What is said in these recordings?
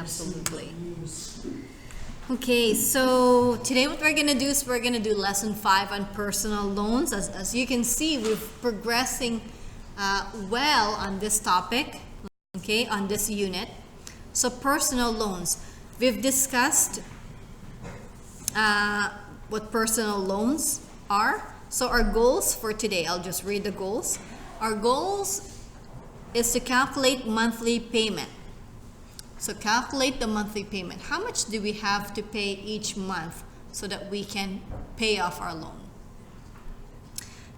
Absolutely. Okay, so today what we're gonna do is we're gonna do lesson 5 on personal loans. As you can see, we're progressing well on this topic, okay, on this unit. So personal loans, we've discussed what personal loans are. So our goals for today, I'll just read the goals. Our goals is to calculate monthly payment. So calculate the monthly payment. How much do we have to pay each month so that we can pay off our loan?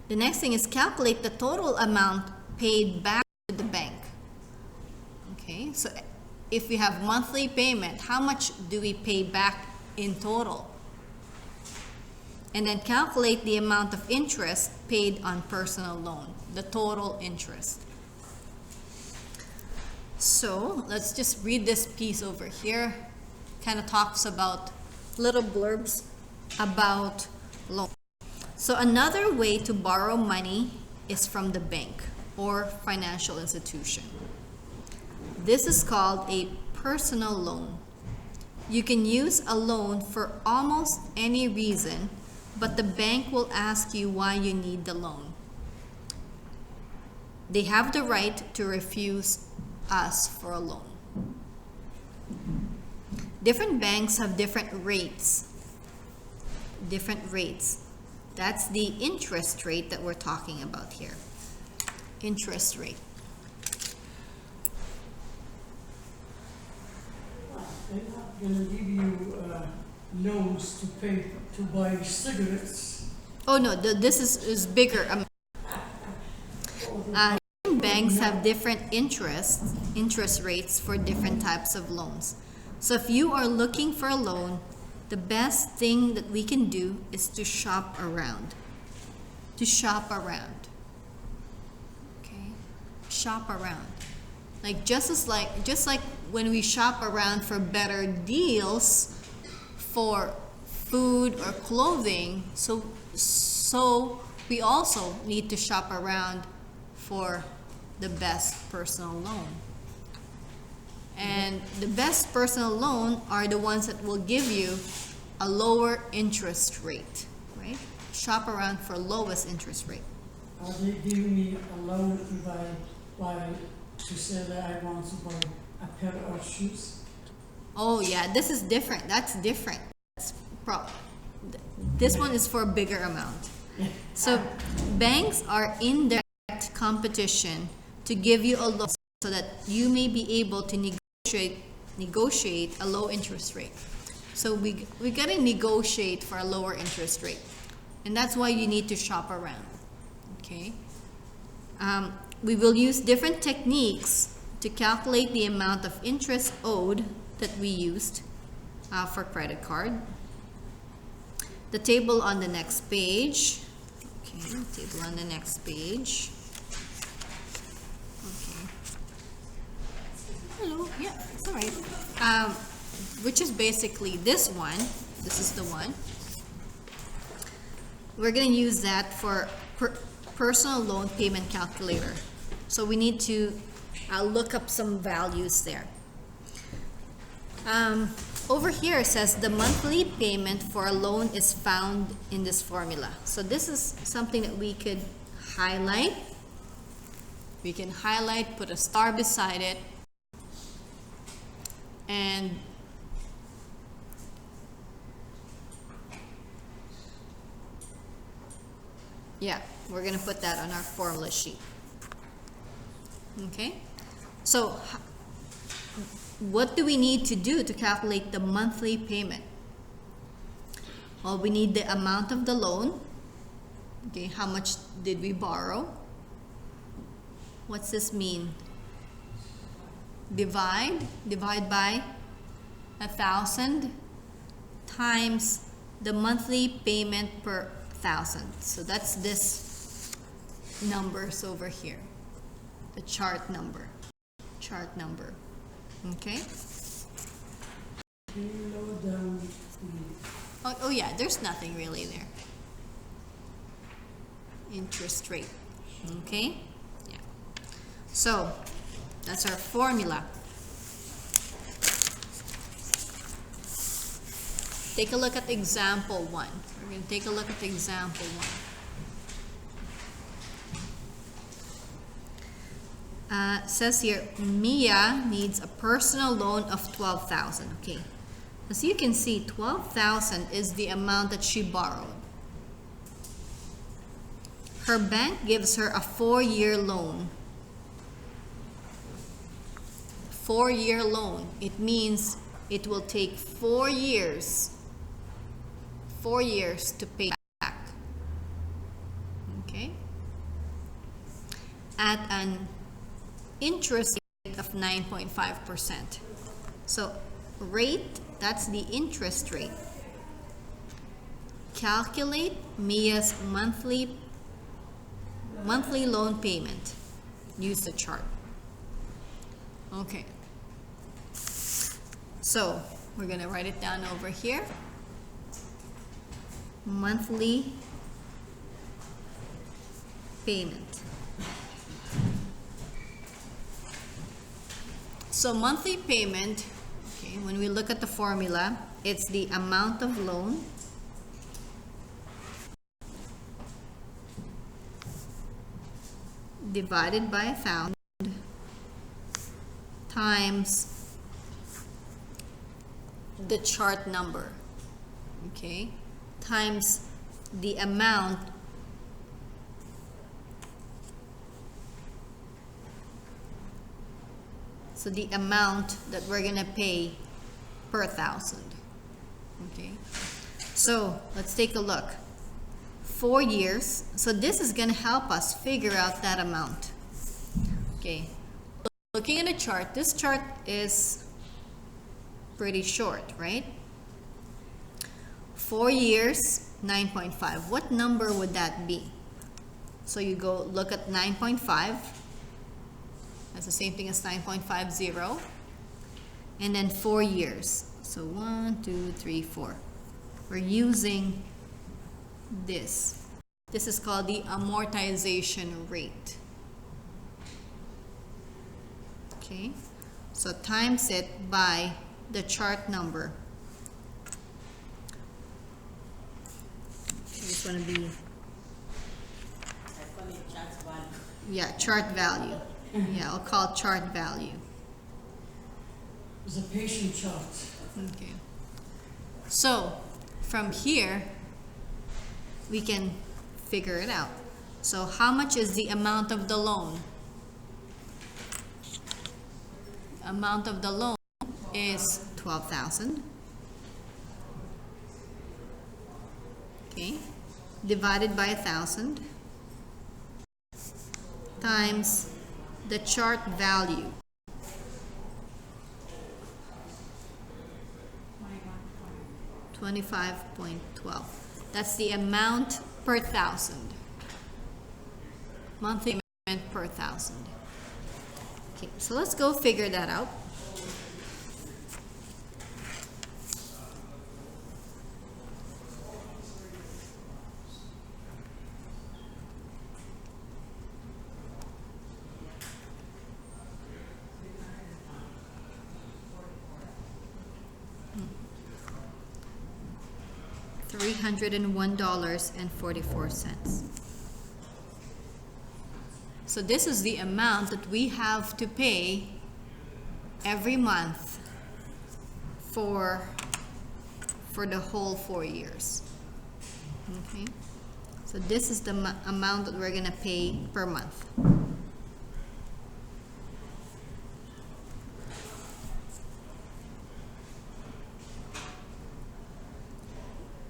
The next thing is calculate the total amount paid back to the bank. Okay, so if we have monthly payment, how much do we pay back in total? And then calculate the amount of interest paid on personal loan, the total interest. So let's just read this piece over here. Kind of talks about little blurbs about loan. So another way to borrow money is from the bank or financial institution. This is called a personal loan. You can use a loan for almost any reason, but the bank will ask you why you need the loan. They have the right to refuse us for a loan. Different banks have different rates. That's the interest rate that we're talking about here. Interest rate. They're not going to give you loans to buy cigarettes. Oh no, this is bigger. Banks have different interest rates for different types of loans. So if you are looking for a loan, the best thing that we can do is to shop around. Okay? Shop around. Just like when we shop around for better deals for food or clothing, so we also need to shop around for the best personal loan. And the best personal loan are the ones that will give you a lower interest rate, right? Shop around for lowest interest rate. Are they giving me a loan if I buy, to say that I want to buy a pair of shoes? Oh yeah, this is different. That's different. This one is for a bigger amount. So banks are in direct competition to give you a loan so that you may be able to negotiate a low interest rate. So we gotta negotiate for a lower interest rate, and that's why you need to shop around. Okay. We will use different techniques to calculate the amount of interest owed that we used for credit card. The table on the next page. Okay, table on the next page. Okay. Hello, yeah, it's all right. Which is basically this one. This is the one. We're going to use that for personal loan payment calculator. So we need to look up some values there. Over here it says the monthly payment for a loan is found in this formula. So this is something that we could highlight. We can highlight, put a star beside it, and yeah, we're going to put that on our formula sheet. Okay, so what do we need to do to calculate the monthly payment? Well, we need the amount of the loan. Okay, how much did we borrow? What's this mean? Divide by 1,000 times the monthly payment per 1,000. So that's this numbers over here, the chart number. Okay. Can you lower down the... Oh yeah, there's nothing really there. Interest rate. Okay. Yeah. So that's our formula. take a look at example 1. We're going to take a look at example 1. Says here, Mia needs a personal loan of 12,000. Okay. As you can see, 12,000 is the amount that she borrowed. Her bank gives her a 4-year loan. 4-year loan. It means it will take 4 years. 4 years to pay back. Okay? At an interest rate of 9.5%. So, rate, that's the interest rate. Calculate Mia's monthly loan payment. Use the chart. Okay. So, we're going to write it down over here. Monthly payment. So, monthly payment, okay, when we look at the formula, it's the amount of loan divided by 1,000 times the chart number, okay, times the amount the amount that we're gonna pay per 1,000. Okay, so let's take a look. 4 years, so this is gonna help us figure out that amount. Okay, looking at the chart, this chart is pretty short, right? 4 years, 9.5. What number would that be? So you go look at 9.5. That's the same thing as 9.50. And then 4 years. So 1, 2, 3, 4. We're using this. This is called the amortization rate. Okay, so times it by the chart number. It's going to be, yeah, chart value. Yeah, I'll call it chart value. It's a patient chart. Okay. So, from here, we can figure it out. So, how much is the amount of the loan? Amount of the loan is 12,000. Okay. Divided by 1,000 times the chart value. 25.12. That's the amount per 1,000. Monthly payment per 1,000. Okay, so let's go figure that out. $301.44. So this is the amount that we have to pay every month for the whole 4 years. Okay, so this is the amount that we're gonna pay per month.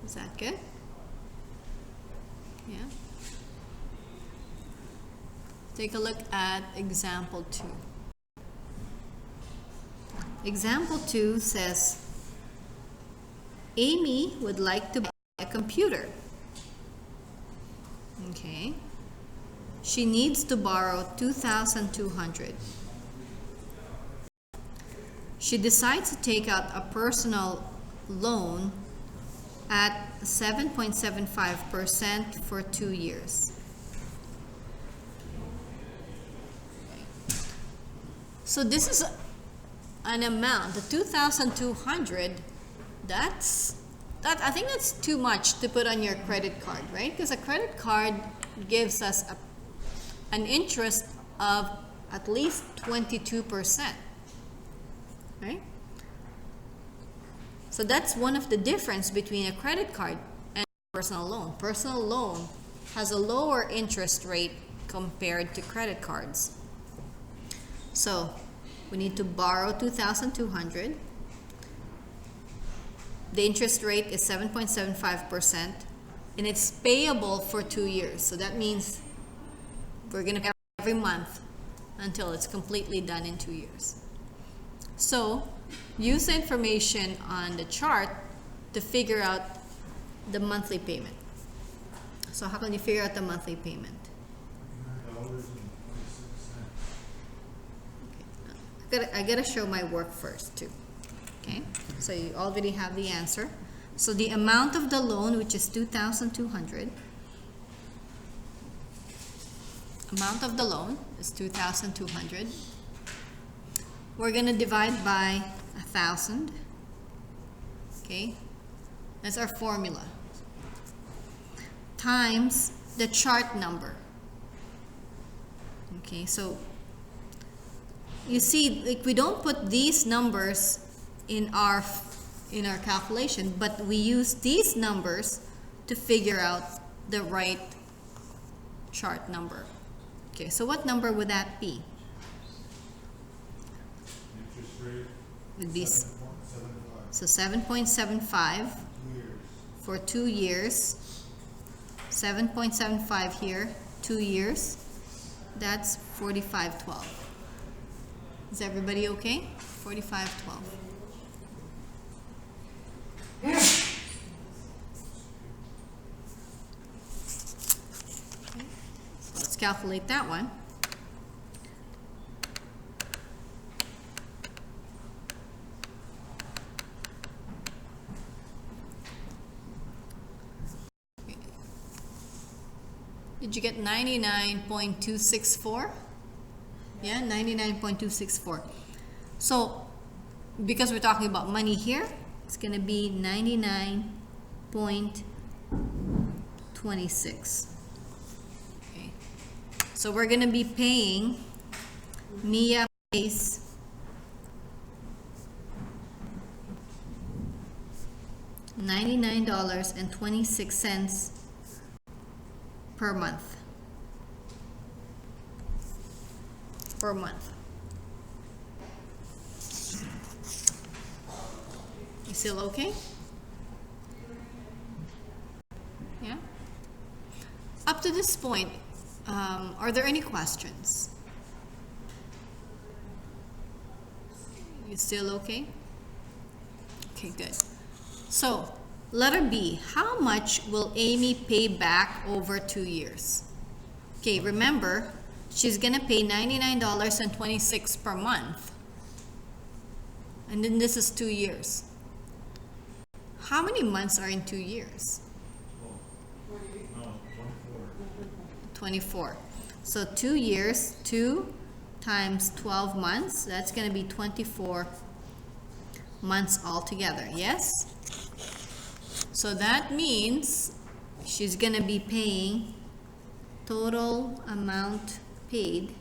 Is that good? Yeah. Take a look at example 2. Example 2 says, Amy would like to buy a computer. Okay. She needs to borrow $2,200. She decides to take out a personal loan at 7.75% for 2 years. So this is an amount, the 2,200, that's I think that's too much to put on your credit card, right? Because a credit card gives us an interest of at least 22%, right? So that's one of the difference between a credit card and a personal loan. Personal loan has a lower interest rate compared to credit cards. So we need to borrow $2,200. The interest rate is 7.75%, and it's payable for 2 years. So that means we're going to pay every month until it's completely done in 2 years. So use the information on the chart to figure out the monthly payment. So how can you figure out the monthly payment? I gotta show my work first too. Okay, so you already have the answer. So the amount of the loan, which is 2,200, amount of the loan is 2,200. We're gonna divide by 1,000. Okay, that's our formula. Times the chart number. Okay, so you see, like, we don't put these numbers in our calculation, but we use these numbers to figure out the right chart number. Okay, so what number would that be? Interest rate Would be 7.75. so 7.75 for 2 years. 7.75 here, 2 years. That's 45.12. Is everybody okay? 45.12. So let's calculate that one. Did you get 99.264? Yeah, 99.264. So, because we're talking about money here, it's going to be 99.26. Okay. So we're going to be paying, Mia pays $99.26 per month. Per month. You still okay? Yeah? Up to this point, are there any questions? You still okay? Okay, good. So, letter B, how much will Amy pay back over 2 years? Okay, remember, she's gonna pay $99.26 per month. And then this is 2 years. How many months are in 2 years? 24. So 2 years, 2 times 12 months, that's gonna be 24 months altogether, yes? So that means she's gonna be paying, total amount paid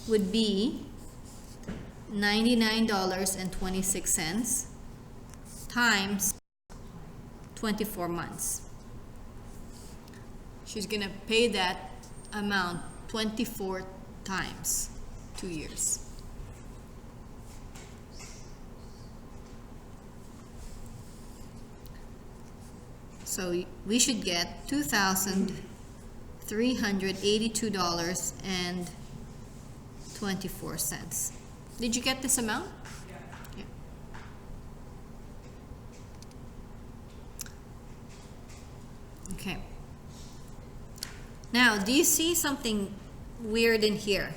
would be $99.26 times 24 months. She's gonna pay that amount 24 times, 2 years. So we should get $2,382.24. Did you get this amount? Yeah. Okay. Now, do you see something weird in here?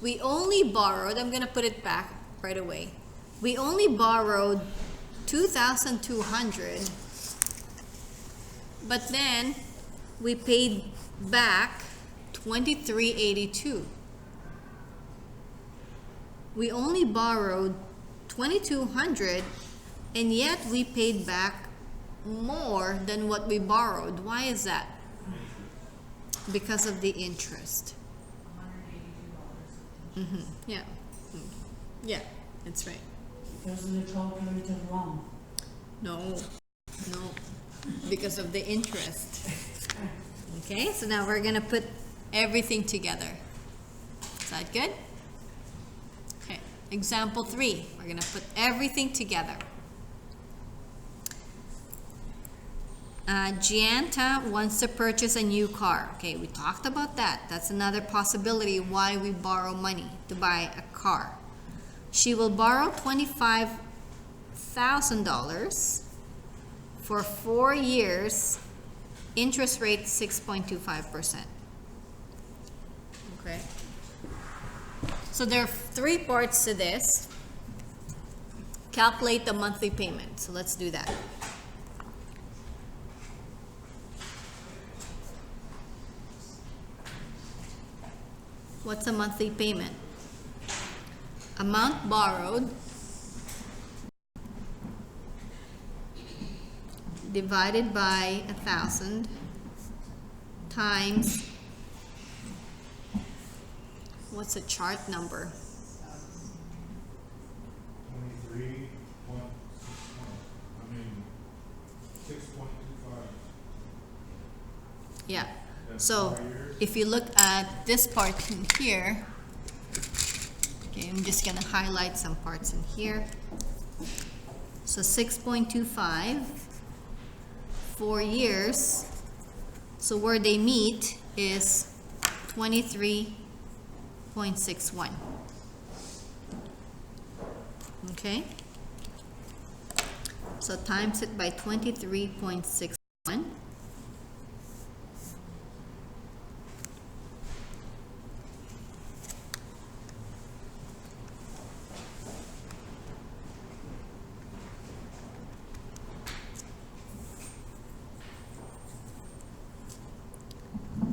We only borrowed, I'm going to put it back right away. We only borrowed 2,200, but then we paid back 2382. we only borrowed 2,200 and yet we paid back more than what we borrowed. Why is that? Because of the interest. Yeah. Yeah, that's right. Because they calculated wrong. No, because of the interest. Okay, so now we're gonna put everything together. Is that good? Okay, example 3. We're gonna put everything together. Gianta wants to purchase a new car. Okay, we talked about that. That's another possibility why we borrow money to buy a car. She will borrow $25,000 for 4 years, interest rate 6.25%. Okay. So there are 3 parts to this. Calculate the monthly payment. So let's do that. What's a monthly payment? Amount borrowed divided by 1,000 times, what's the chart number? 6.25. Yeah. That's So 4 years. if you look at this part in here, okay, I'm just gonna highlight some parts in here. So 6.25, 4 years. So where they meet is 23.61. Okay? So times it by 23.61.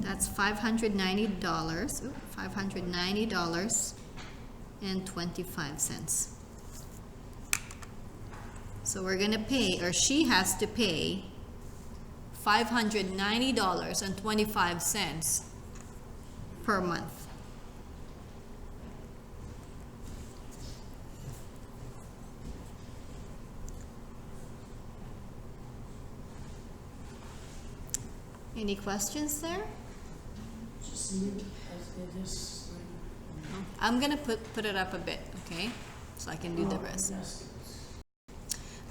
That's $590. $590.25. So we're gonna pay, or she has to pay, $590.25 per month. Any questions there? Just leave it as it is. I'm gonna put it up a bit, okay? So I can do the rest. Yes.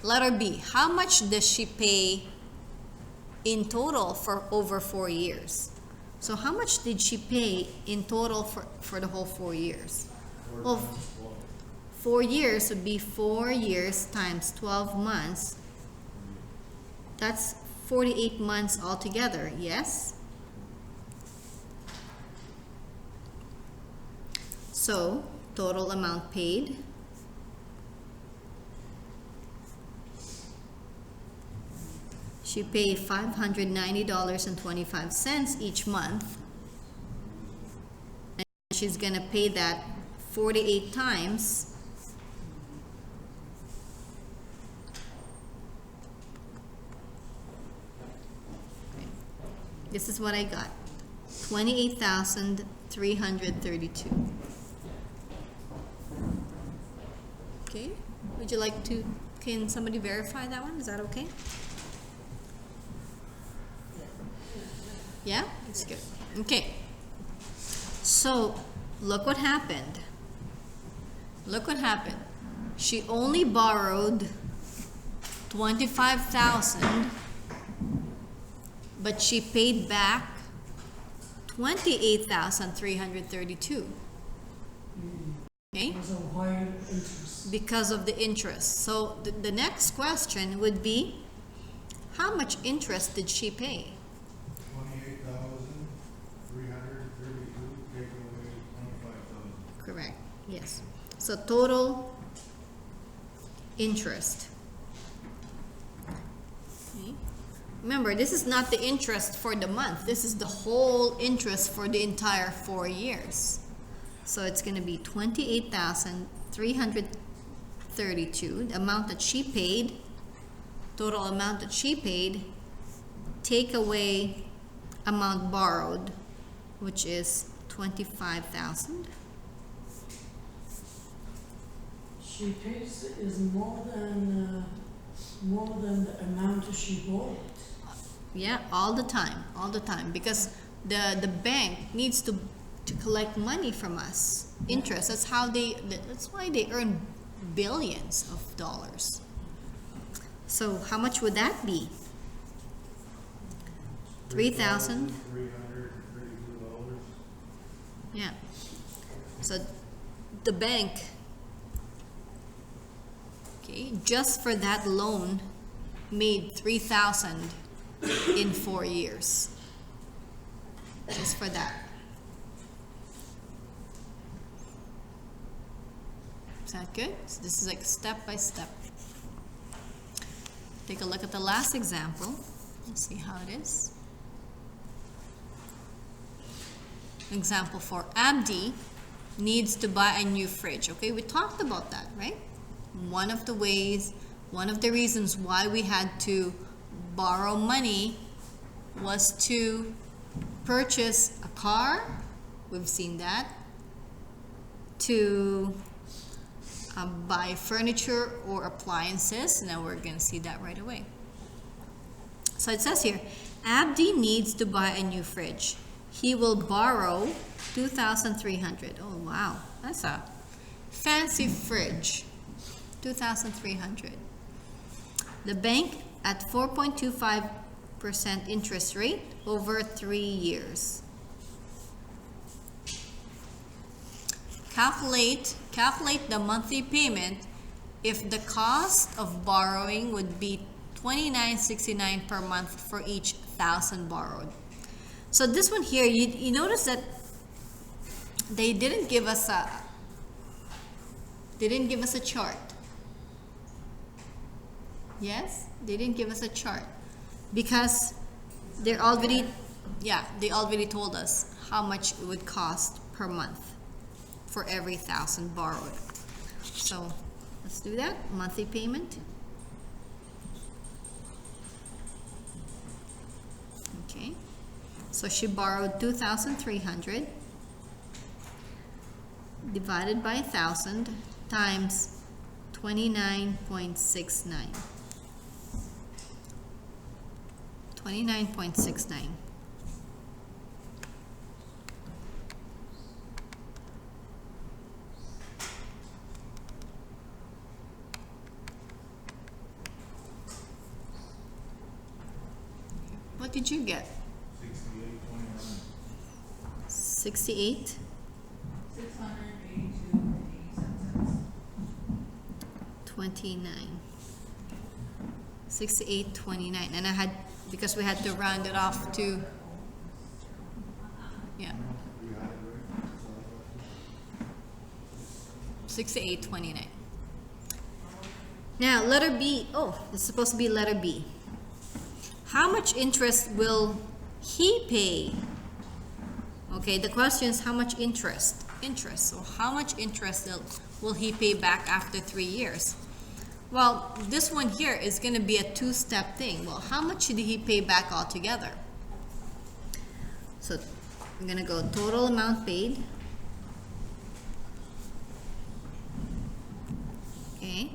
Letter B, how much does she pay in total for over 4 years? So how much did she pay in total for the whole 4 years? Well, 4 years would be 4 years times 12 months. That's 48 months altogether, yes? So, total amount paid. She paid $590.25 each month. And she's gonna pay that 48 times. This is what I got. 28,332. Okay, would you like to, can somebody verify that one? Is that okay? Yeah, that's good. Okay. So, look what happened. Look what happened. She only borrowed 25,000, but she paid back 28,332. Okay? There's a higher interest. Because of the interest. So the next question would be, how much interest did she pay? 28,332, take away 25,000. Correct. Yes. So total interest. Okay. Remember, this is not the interest for the month. This is the whole interest for the entire 4 years. So it's going to be 28,332, the amount that she paid, total amount that she paid, take away amount borrowed, which is 25,000. She pays is more than the amount she borrowed. Yeah, all the time, because the bank needs to collect money from us, interest. That's why they earn billions of dollars. So how much would that be? 3,000. $332. Yeah. So the bank, okay, just for that loan, made 3,000 in 4 years. Just for that. Is that good? So this is like step by step. Take a look at the last example. Let's see how it is. Example 4. Abdi needs to buy a new fridge. Okay, we talked about that, right? One of the reasons why we had to borrow money was to purchase a car. We've seen that. To buy furniture or appliances. Now we're going to see that right away. So it says here, Abdi needs to buy a new fridge. He will borrow 2,300. Oh wow, that's a fancy fridge. 2,300. The bank at 4.25% interest rate over 3 years. Calculate the monthly payment if the cost of borrowing would be $29.69 per month for each 1,000 borrowed. So this one here, you notice that they didn't give us a chart. Yes, they didn't give us a chart because they already told us how much it would cost per month for every 1,000 borrowed. So let's do that. Monthly payment. Okay. So she borrowed 2,300 divided by 1,000 times 29.69. 29.69. What did you get? 68.29. 68? 29. 68.29. And I had, because we had to round it off to, yeah, You had it right? 68.29. Now, letter B. Oh, it's supposed to be letter B. How much interest will he pay? Okay, the question is how much interest? So how much interest will he pay back after 3 years? Well, this one here is going to be a two-step thing. Well, how much should he pay back altogether? So I'm going to go total amount paid. Okay.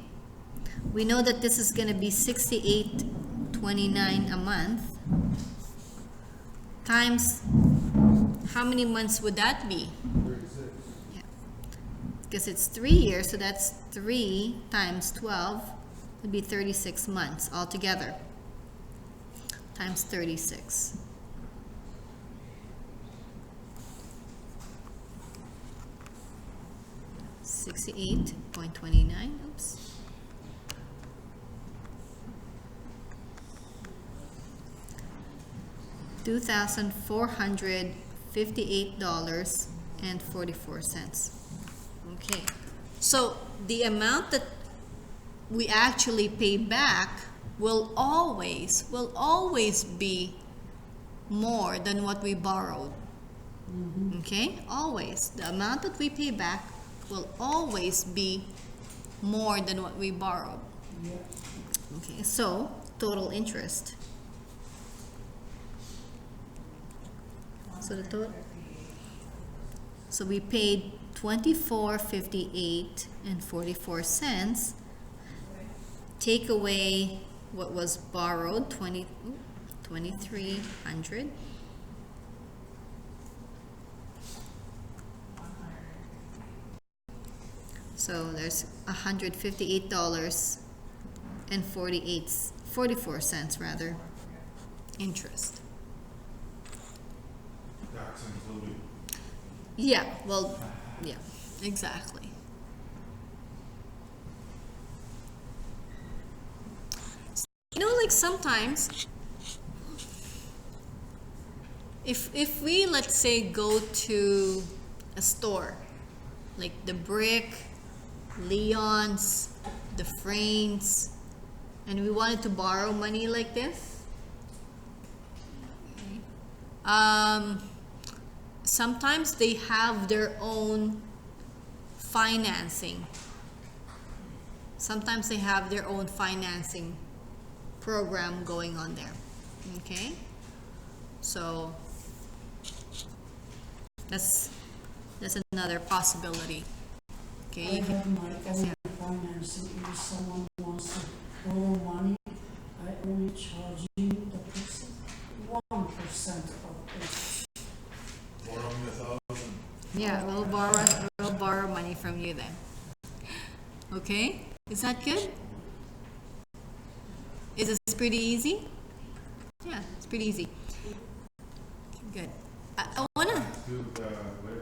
We know that this is going to be $68.29 a month times how many months would that be? 36. Yeah. Because it's 3 years, so that's 3 times 12 would be 36 months altogether. Times 36. $68.29. Oops. $2,458.44. Okay, so the amount that we actually pay back will always be more than what we borrowed. Okay, always. The amount that we pay back will always be more than what we borrowed. Yeah. Okay, so total interest. So the total. So we paid $24.58 and 44 cents. Take away what was borrowed, 2,300. So there's $158.44 rather, interest. Tax included. Yeah, well, yeah, exactly. You know, like sometimes, if we, let's say, go to a store, like the Brick, Leon's, the Frames, and we wanted to borrow money like this, sometimes they have their own financing. Sometimes they have their own financing program going on there. Okay? So that's another possibility. I Okay? have my own financing. If someone wants to borrow money, I only charge you the 1% of it. Borrow me $1,000. Yeah, we'll borrow money from you then. Okay? Is that good? Is this pretty easy? Yeah, it's pretty easy. Good. I wanna. Do the, what